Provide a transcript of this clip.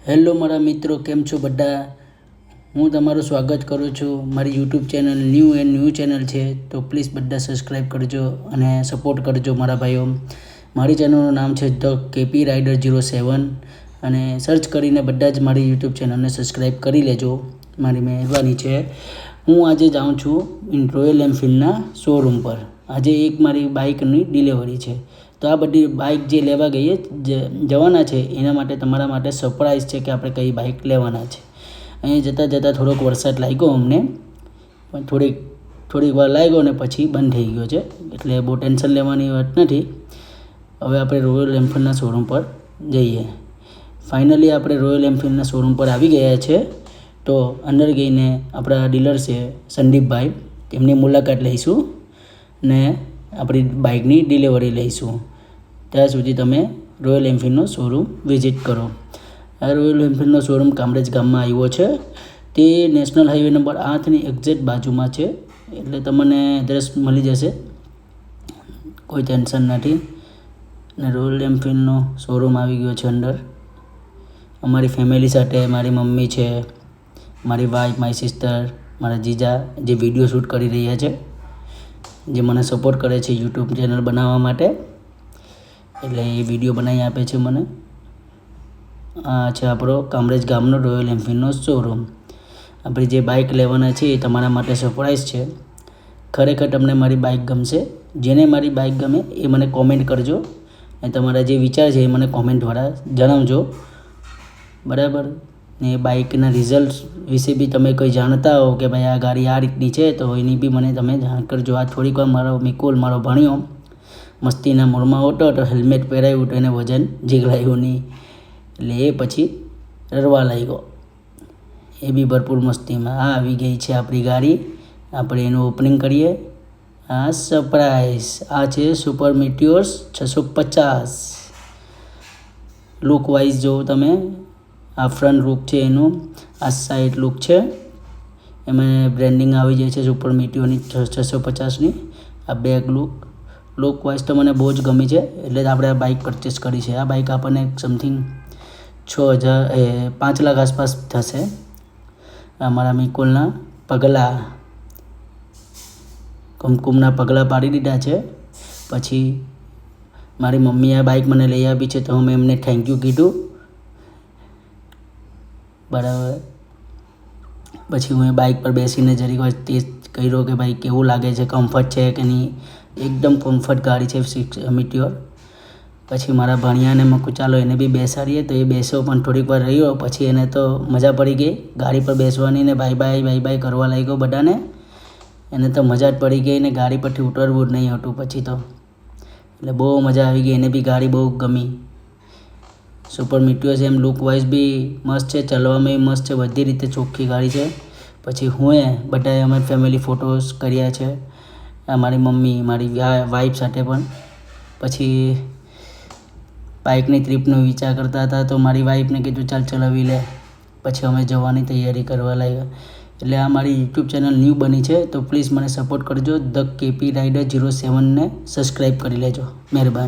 Hello મારા મિત્રો, કેમ છો બધા? હું તમારું સ્વાગત કરું છું. મારી યુટ્યુબ ચેનલ ન્યૂ ચેનલ છે, તો પ્લીઝ બધા સબસ્ક્રાઈબ કરજો અને સપોર્ટ કરજો મારા ભાઈઓ. મારી ચેનલનું નામ છે ધ કેપી રાઇડર 07 અને સર્ચ કરીને બધા જ મારી યુટ્યુબ ચેનલને સબસ્ક્રાઈબ કરી લેજો, મારી મહેરબાની છે. હું આજે જાઉં છું રોયલ એનફિલ્ડના શોરૂમ પર. આજે એક મારી બાઇકની ડિલિવરી છે, તો આ બધી બાઇક જે લેવા જવાના છે એના માટે તમારા માટે સરપ્રાઈઝ છે કે આપણે કઈ બાઇક લેવાના છે. અહીં જતાં થોડોક વરસાદ લાગ્યો અમને, પણ થોડીક વાર લાગ્યો ને પછી બંધ થઈ ગયો છે, એટલે બહુ ટેન્શન લેવાની વાત નથી. હવે આપણે રોયલ એનફિલ્ડના શોરૂમ પર જઈએ. ફાઇનલી આપણે રોયલ એનફિલ્ડના શોરૂમ પર આવી ગયા છે. તો અંદર ગઈને આપણા ડીલર છે સંદીપભાઈ, તેમની મુલાકાત લઈશું ને આપણી બાઇકની ડિલિવરી લઈશું. ત્યાં સુધી તમે રોયલ એનફિલ્ડનો શોરૂમ વિઝિટ કરો. આ રોયલ એનફિલ્ડનો શોરૂમ કામરેજ ગામમાં આવ્યો છે. તે નેશનલ હાઈવે નંબર 8ની એક્ઝેક્ટ બાજુમાં છે, એટલે તમને એડ્રેસ મળી જશે, કોઈ ટેન્શન નથી. ને રોયલ એનફિલ્ડનો શોરૂમ આવી ગયો છે અંદર. અમારી ફેમિલી સાથે મારી મમ્મી છે, મારી વાઈફ, મારી સિસ્ટર, મારા જીજા જે વિડીયો શૂટ કરી રહ્યા છે, જે મને સપોર્ટ કરે છે યુટ્યુબ ચેનલ બનાવવા માટે, એટલે એ વિડીયો બનાવી આપે છે મને. આ છે આપણો કામરેજ ગામનો રોયલ એનફિલ્ડનો શોરૂમ. આપણે જે બાઇક લેવાના છે એ તમારા માટે સરપ્રાઈઝ છે. ખરેખર તમને મારી બાઇક ગમશે. જેને મારી બાઇક ગમે એ મને કોમેન્ટ કરજો અને તમારા જે વિચાર છે એ મને કોમેન્ટ દ્વારા જણાવજો, બરાબર. ને બાઇકના રિઝલ્ટ વિશે બી તમે કોઈ જાણતા હો કે ભાઈ આ ગાડી આ રીતની છે, તો એની બી મને તમે જાણ કરજો. આ થોડીક વાર મારો ભણ્યો મસ્તીના મોડમાં હતો, તો હેલ્મેટ પહેરાવ્યું તો એને વજન જીગલાયું નહીં, એટલે એ પછી રડવા લાગ્યો. એ બી ભરપૂર મસ્તીમાં. આ આવી ગઈ છે આપણી ગાડી. આપણે એનું ઓપનિંગ કરીએ. આ સરપ્રાઈઝ. આ છે સુપર મિટિયોર્સ 650. લુક વાઇઝ જોવો તમે. આ ફ્રન્ટ લુક છે એનું, આ સાઈડ લુક છે, એમાં બ્રેન્ડિંગ આવી જાય છે સુપર મિટિયોરની 650ની. આ બેક લુક વાઇઝ તો મને બહુ જ ગમી છે, એટલે આપણે આ બાઇક પરચેસ કરી છે. આ બાઇક આપણને સમથિંગ 5 લાખ આસપાસ થશે. અમારા મિકુલના પગલાં, કુમકુમના પગલાં પાડી દીધા છે. પછી મારી મમ્મીએ આ બાઇક મને લઈ આપી છે, તો મેં એમને થેન્ક યુ કીધું, બરાબર. પછી હું એ બાઇક પર બેસીને જરીક વાર ટેસ્ટ કર્યો કે ભાઈ કેવું લાગે છે, કમ્ફર્ટ છે કે નહીં. એકદમ કમ્ફર્ટ ગાડી છે 6 મિટિયોર. પછી મારા ભાણિયાને મેં કહ્યું ચાલો એને બી બેસાડીએ, તો એ બેસ્યો પણ થોડીક વાર રહ્યો. પછી એને તો મજા પડી ગઈ ગાડી પર બેસવાની, ને બાય બાય કરવા લાગ્યો બધાને. એને તો મજા જ પડી ગઈ ને ગાડી પરથી ઉતરવું જ નહીં હતું પછી તો, એટલે બહુ મજા આવી ગઈ. એને બી ગાડી બહુ ગમી. સુપર મિટિયોર છે, એમ લુક વાઇઝ બી મસ્ત છે, ચલાવવામાં મસ્ત છે, બધી રીતે ચોખ્ખી ગાડી છે. પછી બધાએ અમે ફેમિલી ફોટોસ કર્યા છે, મારી મમ્મી, મારી વાઈફ સાથે પણ. પછી બાઇકની ટ્રીપનો વિચાર કરતા હતા, તો મારી વાઈફને કીધું ચાલ ચલાવી લે. પછી અમે જવાની તૈયારી કરવા લાગ્યા. એટલે આ મારી યુટ્યુબ ચેનલ ન્યૂ બની છે, તો પ્લીઝ મને સપોર્ટ કરજો. ધ કેપી રાઇડર 07ને સબસ્ક્રાઈબ કરી લેજો, મહેરબાની.